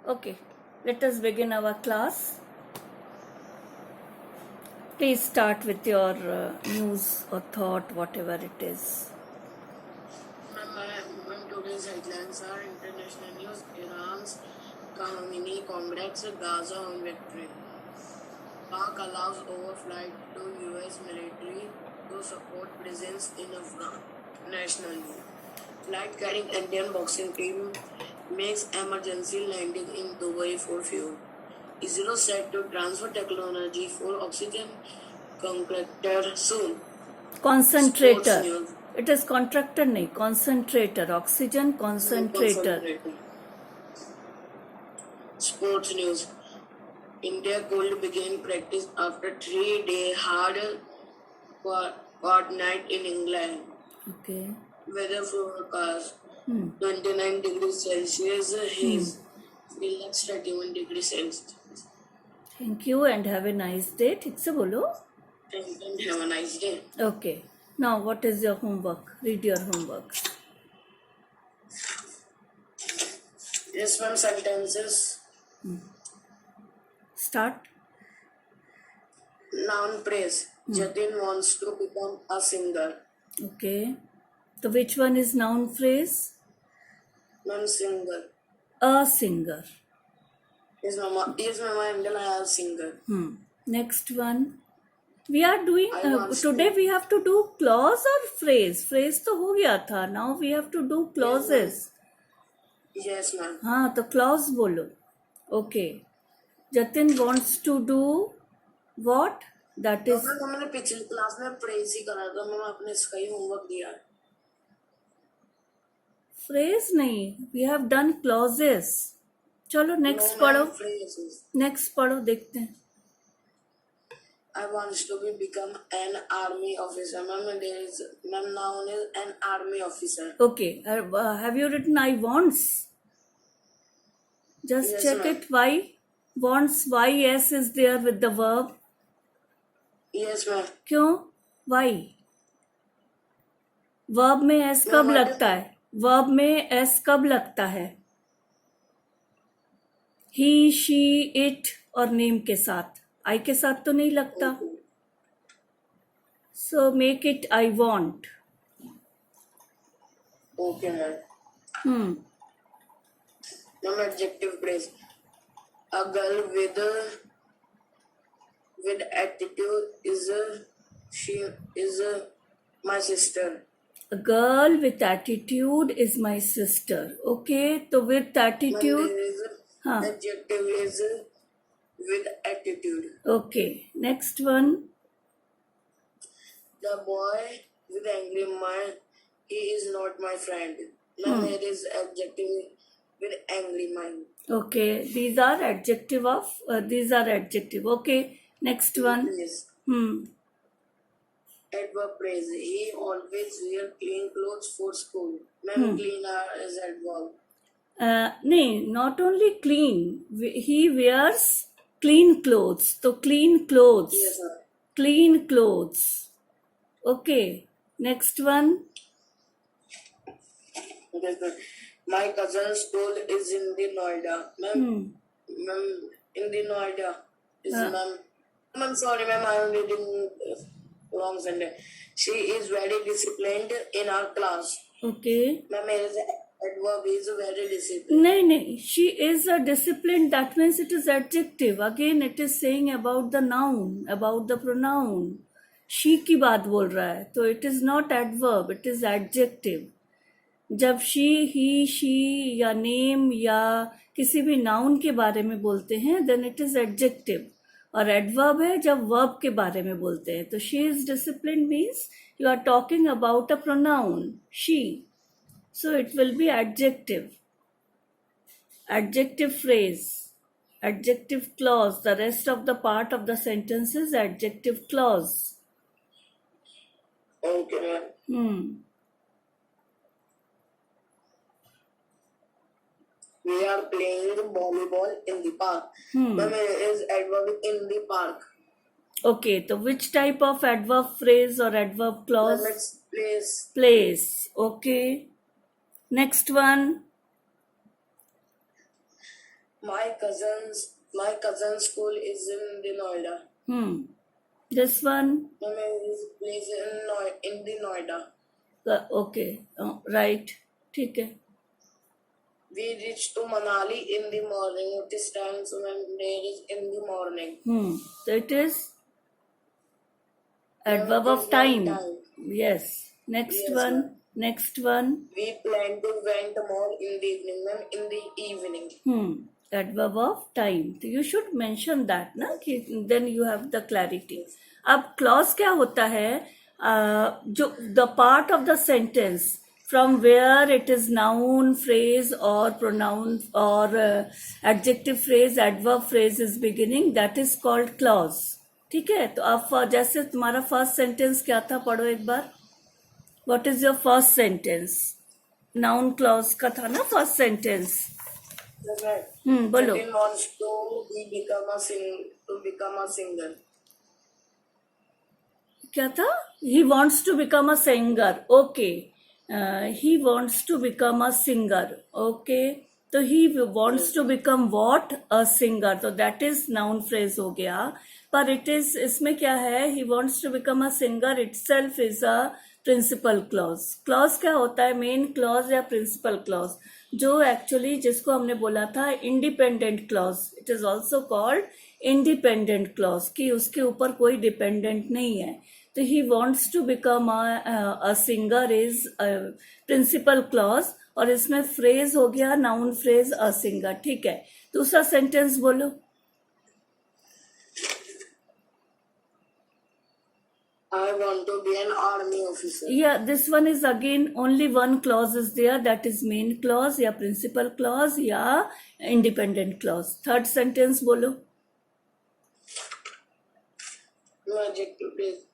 Okay, let us begin our class. Please start with your news or thought, whatever it is. Today's headlines are international news. Iran's Khamenei congrats Gaza on victory. Pak allows overflight to US military to support presence in Afghan national news. Flight carrying Indian boxing team makes emergency landing in Dubai for fuel. ISRO set to transfer technology for oxygen concentrator soon. Concentrator. Sports news. It is contractor, nahi, concentrator. Oxygen concentrator. Sports news. India could begin practice after 3-day hard court night in England. Okay. Weather forecast 29 degrees Celsius, haze. Relax 31 degrees Celsius. Thank you and have a nice day. ठीक से बोलो. And have a nice day. Okay. Now what is your homework? Read your homework. Yes, ma'am. Sentences. Start. Noun phrase. Jatin wants to become a singer. Okay. So which one is noun phrase? Non-singer. A singer. Yes, mama. Yes, mama. I'm gonna singer. Next one. We are doing I want today. We have to do clause or phrase. Phrase तो हो गया था. Now we have to do clauses. Yes, ma'am. हाँ तो clause बोलो. Okay. Jatin wants to do what? That is. मैंने पिछली class में phrase ही करा था. मैंने अपने इसका ही होमवर्क दिया है. Phrase नहीं. We have done clauses. चलो next No, पढ़ो. ma'am, phrases. Next पढ़ो देखते हैं. I want to become an army officer. Ma'am, noun is an army officer. Okay. Have you written I wants? Just Yes, check ma'am. it. Why? Wants. Why S is there with the verb? Yes, ma'am. क्यों? Why? Verb में S कब Ma'am, लगता है? Verb में S कब लगता है? ही, she, it और नेम के साथ. आई के साथ तो नहीं लगता. So make it I want. Okay, ma'am. Ma'am, adjective phrase. A girl with attitude is my sister. A girl with attitude is my sister. Okay, तो with Ma'am, attitude. there is हाँ. adjective is with attitude. Okay, next one. The boy with angry mind, he is not my friend. Ma'am, there is adjective with angry mind. Okay, these are adjective of these are adjective. Okay, next one. Yes. Adverb phrase. He always wear clean clothes for school. Ma'am, clean is adverb. नहीं, not only clean. He wears clean clothes. तो clean clothes. Yes, sir. Clean clothes. Okay, next one. Yes, sir. My cousin's school is in the Noida. Ma'am, in the Noida. Is ma'am, sorry, ma'am, I am reading wrong sentence. She is very disciplined in our class. Okay. Ma'am, there is adverb is very disciplined. नहीं, she is a disciplined. That means it is adjective. Again, it is saying about the noun, about the pronoun. She की बात बोल रहा है, तो it is not adverb, it is adjective. जब she, he, she या name या किसी भी noun के बारे में बोलते हैं, then it is adjective. और adverb है जब verb के बारे में बोलते हैं. तो she is disciplined means you are talking about a pronoun, she. So it will be adjective. Adjective phrase. Adjective clause. The rest of the part of the sentence is adjective clause. Okay, ma'am. We are playing volleyball in the park. Ma'am, is adverb in the park. Okay, so which type of adverb phrase or adverb clause? Ma'am, it's place. Place. Okay. Next one. My cousin's school is in the Noida. This one, I mean, his place in the Noida. okay, right, ठीक है. We reached to Manali in the morning. It is times when there is in the morning. So it is No, adverb it of is not time. time. Yes. Next Yes, one. ma'am. Next one. We plan to went more in the evening, ma'am. In the evening. Adverb of time. तो you should mention that ना कि then you have the clarity. अब clause क्या होता है? जो the part of the sentence from where it is noun phrase or pronoun or adjective phrase, adverb phrase is beginning, that is called clause. ठीक है. तो अब जैसे तुम्हारा फर्स्ट सेंटेंस क्या था, पढ़ो एक बार. What is your first sentence? Noun clause का था ना फर्स्ट सेंटेंस. बोलो. Jatin wants to become a singer. क्या था? He wants to become a singer. Okay. He wants to become a singer. Okay. तो he wants to become what? A singer. तो that is noun phrase हो गया. पर it is इसमें क्या है? He wants to become a singer itself is a principal clause. Clause क्या होता है? Main clause या principal clause, जो actually जिसको हमने बोला था independent clause. It is also called independent clause कि उसके ऊपर कोई dependent नहीं है. तो he wants to become a singer is a principal clause और इसमें phrase हो गया noun phrase a singer. ठीक है. दूसरा sentence बोलो. I want to be an army officer. Yeah, this one is again only one clause is there, that is main clause या principal clause या independent clause. Third sentence बोलो. No adjective phrase.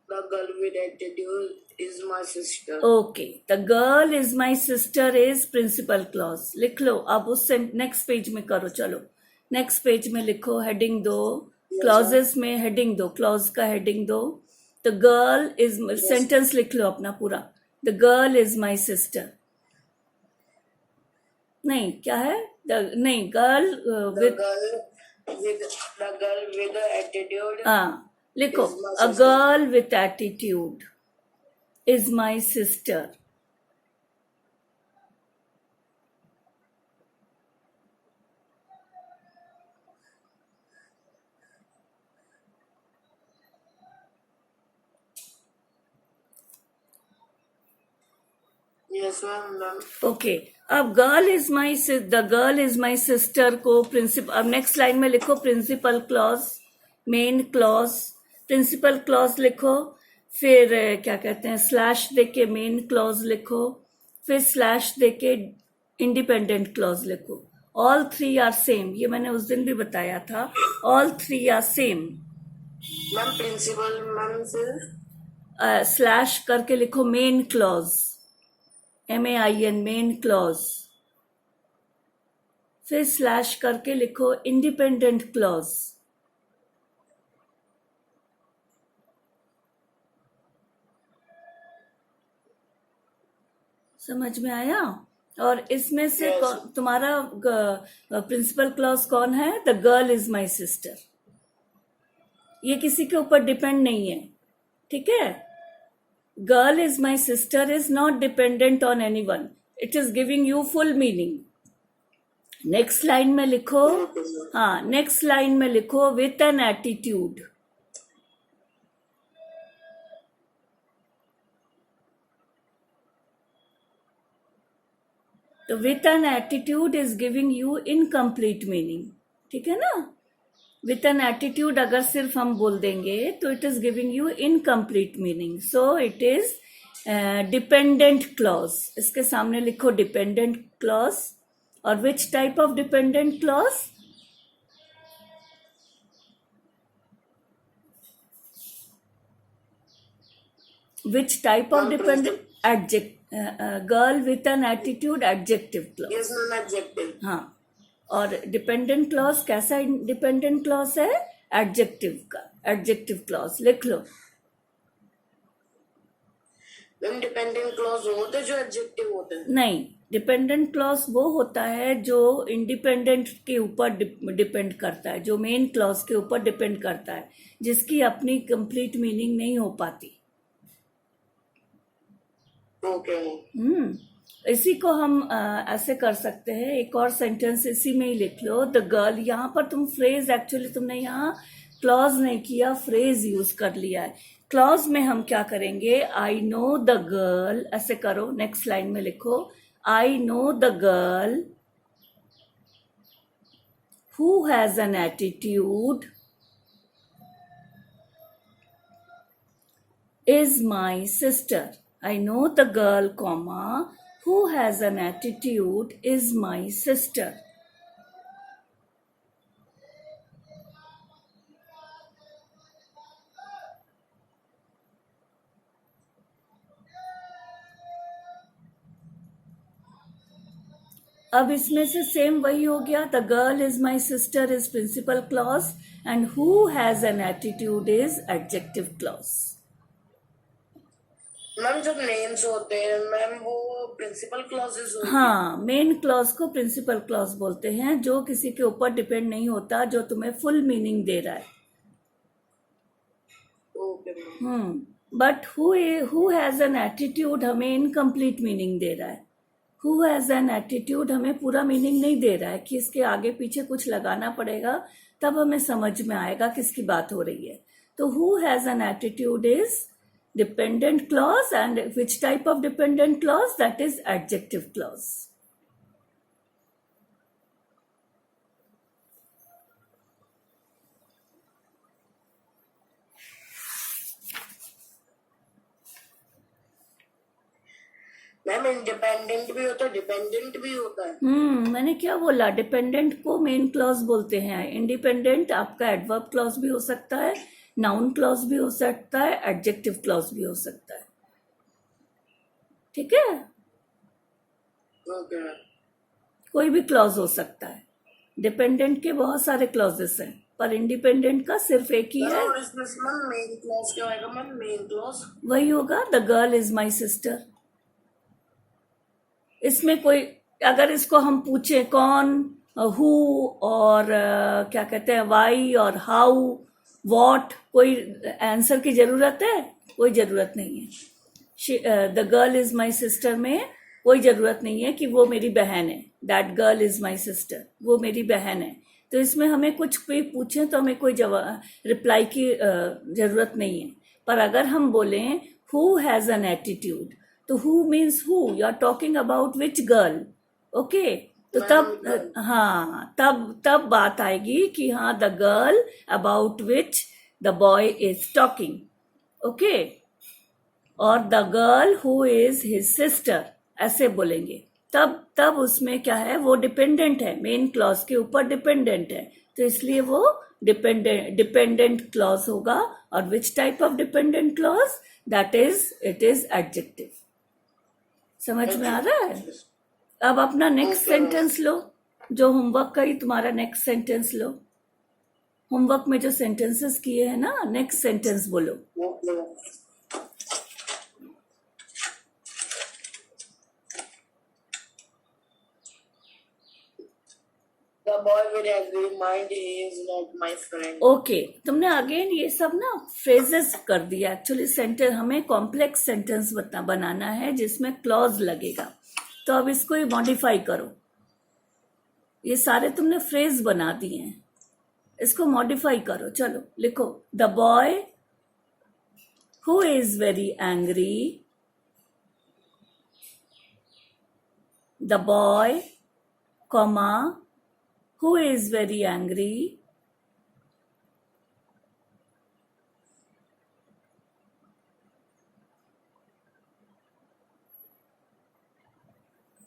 The girl with attitude is my sister. Okay, the girl is my sister is principal clause. लिख लो. अब उस next page में करो. चलो next page में लिखो. हेडिंग दो. क्लॉजेस में हेडिंग दो. क्लॉज का हेडिंग दो. द गर्ल इज सेंटेंस लिख लो अपना पूरा. The girl is my sister. नहीं क्या है? नहीं girl The girl with the attitude. हाँ लिखो. is my a sister. Girl with attitude is my sister. Yes, ma'am. Okay. अब girl is my the girl is my sister को principal. अब next line में लिखो principal clause, main clause, principal clause लिखो. फिर क्या कहते हैं स्लैश देके मेन क्लॉज लिखो. फिर स्लैश देके इंडिपेंडेंट क्लॉज लिखो. All three are same. ये मैंने उस दिन भी बताया था. All three are same. Ma'am principal ma'am फिर स्लैश करके लिखो main clause. MAIN main clause. फिर स्लैश करके लिखो इंडिपेंडेंट क्लॉज. समझ में आया? और इसमें से तुम्हारा प्रिंसिपल क्लॉज कौन है? The girl is my sister. ये किसी के ऊपर डिपेंड नहीं है. ठीक है. Girl is my sister is not dependent on anyone. It is giving you full meaning. Next line में लिखो. हाँ नेक्स्ट लाइन में लिखो विथ एन एटीट्यूड. तो with an attitude is giving you incomplete meaning. ठीक है ना. विथ एन एटीट्यूड अगर सिर्फ हम बोल देंगे तो it is giving you incomplete meaning. So it is dependent clause. इसके सामने लिखो डिपेंडेंट क्लॉज. और which type of dependent clause? Which type of dependent? Adject. Girl with an attitude adjective clause. yes ma'am adjective. हाँ. और dependent clause कैसा dependent clause है? Adjective का. Adjective clause लिख लो. मैम डिपेंडेंट क्लॉज होते जो एडजेक्टिव होते हैं। नहीं, डिपेंडेंट क्लॉज वो होता है जो इंडिपेंडेंट के ऊपर डिपेंड करता है, जो मेन क्लॉज के ऊपर डिपेंड करता है, जिसकी अपनी कंप्लीट मीनिंग नहीं हो पाती। ओके इसी को हम ऐसे कर सकते हैं। एक और सेंटेंस इसी में ही लिख लो, द गर्ल। यहाँ पर तुम फ्रेज, एक्चुअली तुमने यहाँ क्लॉज नहीं किया, फ्रेज यूज कर लिया है। क्लॉज में हम क्या करेंगे, आई नो द गर्ल, ऐसे करो, नेक्स्ट लाइन में लिखो, I know the girl who has an attitude is my sister. I know the girl, comma, who has an attitude is my sister. अब इसमें से सेम वही हो गया, the girl is my sister is principal clause and who has an attitude is adjective clause. Ma'am जब names होते हैं ma'am वो प्रिंसिपल क्लॉजेस होते हैं। हाँ, मेन क्लॉज को प्रिंसिपल क्लॉज बोलते हैं, जो किसी के ऊपर डिपेंड नहीं होता, जो तुम्हें फुल मीनिंग दे रहा है। Okay ma'am but who has an attitude हमें इनकम्प्लीट मीनिंग दे रहा है। हु हैज एन एटीट्यूड हमें पूरा मीनिंग नहीं दे रहा है, कि इसके आगे पीछे कुछ लगाना पड़ेगा, तब हमें समझ में आएगा किसकी बात हो रही है। तो who has an attitude is dependent clause, and which type of dependent clause? That is adjective clause. Ma'am independent भी होता है डिपेंडेंट भी होता है। मैंने क्या बोला, डिपेंडेंट को मेन क्लॉज बोलते हैं, इंडिपेंडेंट आपका एडवर्ब क्लॉज भी हो सकता है, नाउन क्लॉज भी हो सकता है, एडजेक्टिव क्लॉज भी हो सकता है। ठीक है, ओके कोई भी क्लॉज हो सकता है। डिपेंडेंट के बहुत सारे क्लॉजेस हैं, पर इंडिपेंडेंट का सिर्फ एक ही है। और इसमें से मैम मेन क्लॉज क्या होगा मैम? मेन क्लॉज वही होगा, the girl is my sister. इसमें कोई, अगर इसको हम पूछे कौन, हु, और क्या कहते हैं, वाई और हाउ, वॉट, कोई आंसर की जरूरत है? कोई जरूरत नहीं है। The girl is my sister में कोई जरूरत नहीं है कि वो मेरी बहन है। That girl is my sister, वो मेरी बहन है। तो इसमें हमें कुछ भी पूछें तो हमें कोई जवाब, रिप्लाई की जरूरत नहीं है। पर अगर हम बोलें हु हैज एन एटीट्यूड, तो who means who, you are talking about which girl. Okay, तो तब हाँ, तब बात आएगी कि हाँ, the girl about which the boy is talking. Okay, और the girl who is his sister, ऐसे बोलेंगे। तब उसमें क्या है, वो डिपेंडेंट है, मेन क्लॉज के ऊपर डिपेंडेंट है, तो इसलिए वो डिपेंडेंट क्लॉज होगा। और which type of dependent clause? That is, it is adjective. समझ में आ रहा है? अब अपना नेक्स्ट सेंटेंस लो, जो होमवर्क का ही तुम्हारा नेक्स्ट सेंटेंस लो। होमवर्क में जो सेंटेंसेस किए हैं ना, नेक्स्ट सेंटेंस बोलो। The boy with angry mind is not my friend. Okay, तुमने अगेन ये सब ना फ्रेजेस कर दिया। एक्चुअली सेंटेंस, हमें कॉम्प्लेक्स सेंटेंस बनाना है जिसमें क्लॉज लगेगा। तो अब इसको ही मॉडिफाई करो। ये सारे तुमने फ्रेज बना दिए हैं, इसको मॉडिफाई करो। चलो लिखो, the boy who is very angry, the boy, comma, who is very angry,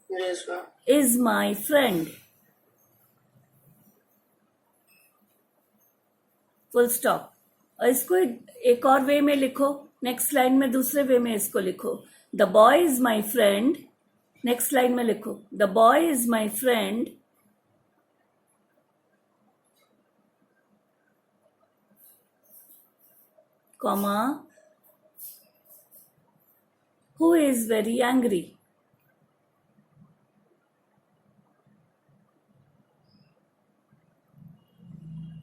Yes, ma'am. is my friend, full stop. और इसको एक और वे में लिखो, नेक्स्ट लाइन में दूसरे वे में इसको लिखो, the boy is my friend. Next line में लिखो, the boy is my friend, comma, Who is very angry?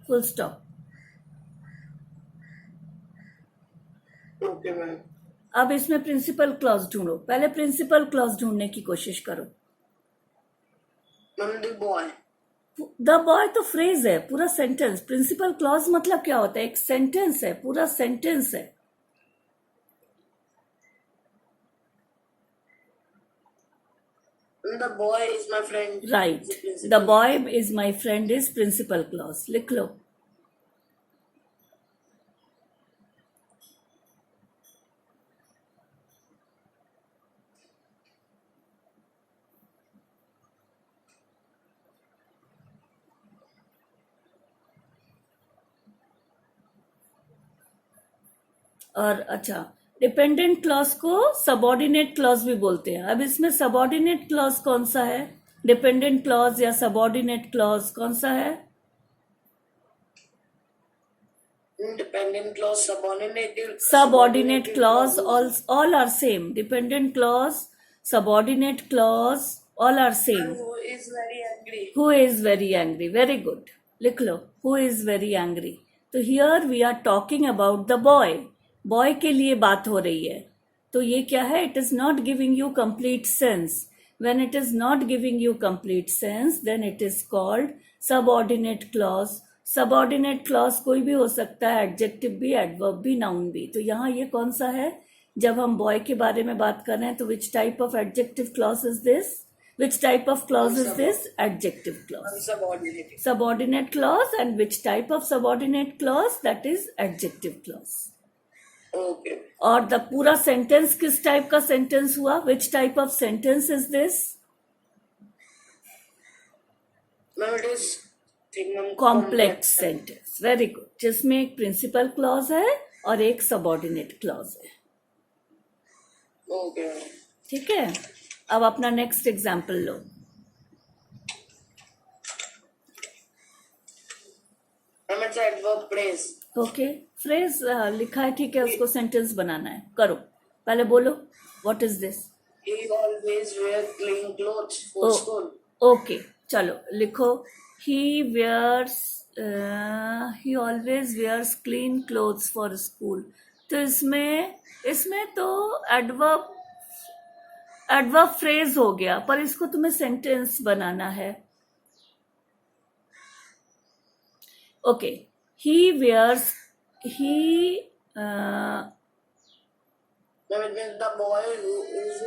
Full stop. Okay, ma'am. अब इसमें प्रिंसिपल क्लॉज ढूंढो, पहले प्रिंसिपल क्लॉज ढूंढने की कोशिश करो. Ma'am, the boy. The boy तो फ्रेज है, पूरा सेंटेंस. प्रिंसिपल क्लॉज मतलब क्या होता है? एक सेंटेंस है, पूरा सेंटेंस है. The boy is my friend. Right. Is the principal. The boy is my friend is principal clause. लिख लो. और अच्छा, डिपेंडेंट क्लॉज को सबऑर्डिनेट क्लॉज भी बोलते हैं. अब इसमें सबऑर्डिनेट क्लॉज कौन सा है? डिपेंडेंट क्लॉज या सबऑर्डिनेट क्लॉज कौन सा है? Dependent clause, Subordinate clause, all are same. Dependent clause, subordinate clause, all are same. And who is very angry? Who is very angry? Very good. लिख लो. Who is very angry? तो here we are talking about the boy. Boy के लिए बात हो रही है. तो ये क्या है? It is not giving you complete sense. When it is not giving you complete sense, then it is called subordinate clause. Subordinate clause कोई भी हो सकता है, एडजेक्टिव भी, एडवर्ब भी, नाउन भी. तो यहाँ ये कौन सा है? जब हम बॉय के बारे में बात कर रहे हैं तो विच type of adjective clause is this? Which type of clause is this? Adjective clause. Subordinate. Subordinate clause. And which type of subordinate clause? That is adjective clause. Okay. और द पूरा सेंटेंस किस टाइप का sentence हुआ? विच type of sentence is this? Ma'am, it is complex sentence. Very good. जिसमें एक principal clause है और एक सबऑर्डिनेट क्लॉज है. Okay. ठीक है. अब अपना next example low. Ma'am, it's adverb phrase. Okay. Phrase लिखा है, ठीक है, उसको सेंटेंस बनाना है. करो, पहले बोलो. What is this? He always wear clean clothes for Oh. school. Okay, चलो लिखो. He always wears clean clothes for school. तो इसमें तो एडवर्ब फ्रेज हो गया, पर इसको तुम्हें सेंटेंस बनाना है. Okay. He wears Ma'am, it means the boy who is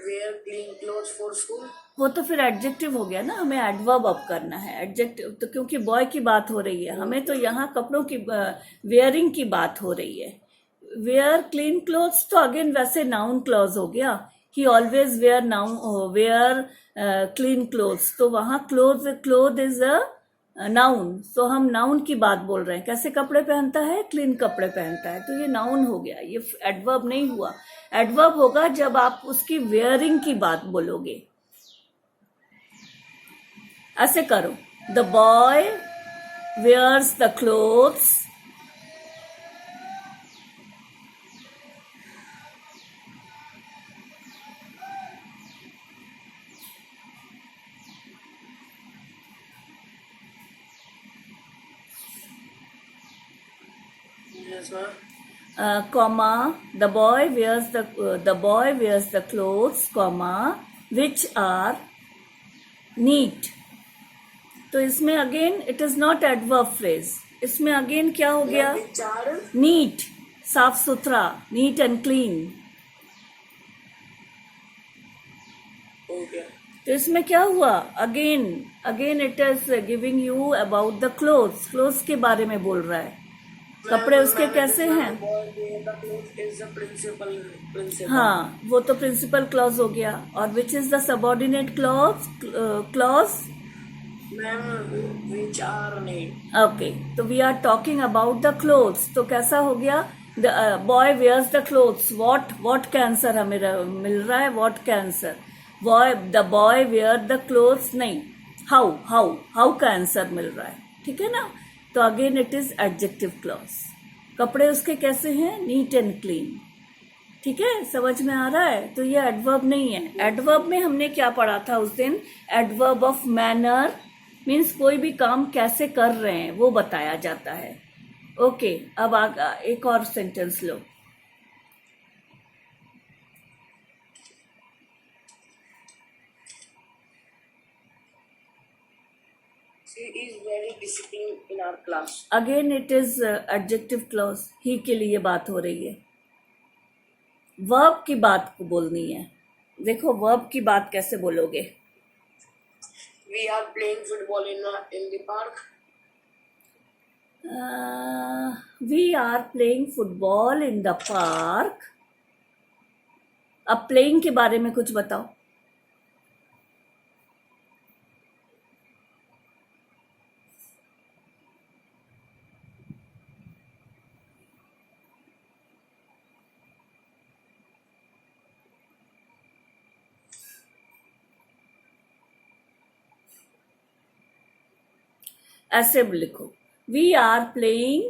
wear clean clothes for school. वो तो फिर एडजेक्टिव हो गया ना. हमें एडवर्ब अब करना है. एडजेक्टिव तो क्योंकि बॉय की बात हो रही है, हमें तो यहाँ कपड़ों की वेयरिंग की बात हो रही है. वेयर क्लीन क्लोथ्स तो अगेन वैसे नाउन क्लॉज हो गया. ही ऑलवेज वेयर क्लीन क्लोथ्स, तो वहाँ क्लोथ इज अ नाउन. तो हम नाउन की बात बोल रहे हैं. कैसे कपड़े पहनता है? क्लीन कपड़े पहनता है. तो ये नाउन हो गया, ये एडवर्ब नहीं हुआ. एडवर्ब होगा जब आप उसकी वेयरिंग की बात बोलोगे. ऐसे करो. The boy wears the clothes Yes, ma'am. comma, the boy wears the clothes, comma, which are neat. तो इसमें again it is not adverb phrase. इसमें अगेन क्या हो गया? Which are नीट, साफ सुथरा, नीट एंड क्लीन. okay. तो इसमें क्या हुआ? Again it is giving you about the clothes. Clothes के बारे में बोल रहा है. कपड़े उसके कैसे हैं? The boy wear the clothes is the principal. हाँ, वो तो प्रिंसिपल क्लॉज हो गया. और which is the subordinate clause? Ma'am, which are neat. Okay. तो we are talking about the clothes. तो कैसा हो गया? The boy wears the clothes. What का आंसर हमें मिल रहा है? व्हाट का answer? The boy wear the clothes नहीं, हाउ का आंसर मिल रहा है. ठीक है ना. तो again it is adjective clause. कपड़े उसके कैसे हैं? Neat and clean. ठीक है, समझ में आ रहा है? तो ये एडवर्ब नहीं है. एडवर्ब में हमने क्या पढ़ा था उस दिन? एडवर्ब ऑफ मैनर मीन्स कोई भी काम कैसे कर रहे हैं वो बताया जाता है. ओके, अब एक और सेंटेंस लो. She is very disciplined in our class. Again it is adjective clause. ही के लिए बात हो रही है. वर्ब की बात को बोलनी है. देखो वर्ब की बात कैसे बोलोगे? We are playing football in the park. We are playing football in the park. अब प्लेइंग के बारे में कुछ बताओ. ऐसे लिखो. We are playing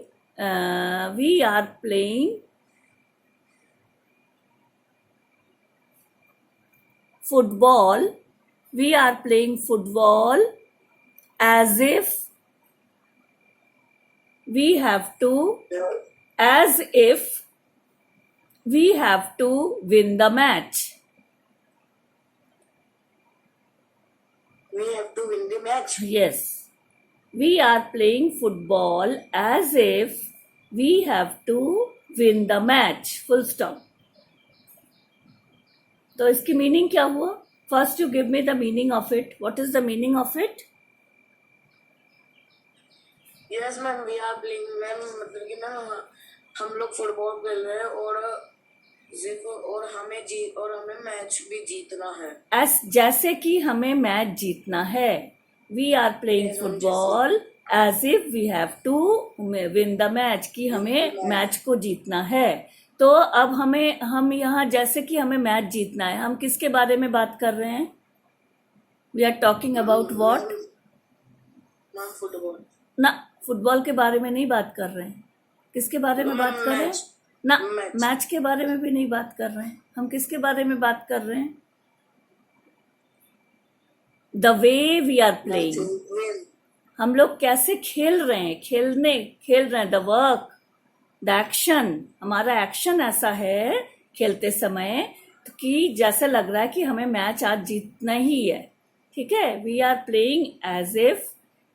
football. We are playing football as if we have to win the match. We have to win the match. Yes, we are playing football as if we have to win the match. Full stop. तो इसकी meaning क्या हुआ? First you give me the meaning of it. What is the meaning of it? Yes ma'am, we are playing ma'am, मतलब कि ना हम लोग football खेल रहे हैं और हमें मैच भी जीतना है. जैसे कि हमें मैच जीतना है. We are playing football as if we have to win the match. कि हमें मैच को जीतना है. तो अब हम यहाँ जैसे कि हमें मैच जीतना है, हम किसके बारे में बात कर रहे हैं? We are talking about what? Ma'am football. ना, फुटबॉल के बारे में नहीं बात कर रहे हैं. किसके बारे में बात कर रहे हैं? ना, मैच के बारे में भी नहीं बात कर रहे हैं. हम किसके बारे में बात कर रहे हैं? The way we are playing. हम लोग कैसे खेल रहे हैं. खेल रहे हैं. The work, the action. हमारा एक्शन ऐसा है खेलते समय कि जैसे लग रहा है कि हमें मैच आज जीतना ही है. ठीक है. We are playing as if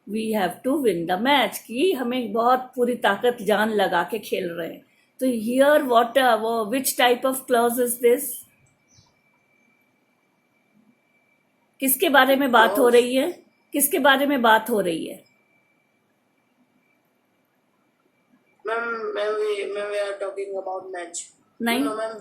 we have to win the match. कि हमें बहुत पूरी ताकत जान लगा के खेल रहे हैं. तो here which type of clause is this? किसके बारे में बात हो रही है? किसके बारे में बात हो रही है? Ma'am, we are talking about match. नहीं. No, ma'am.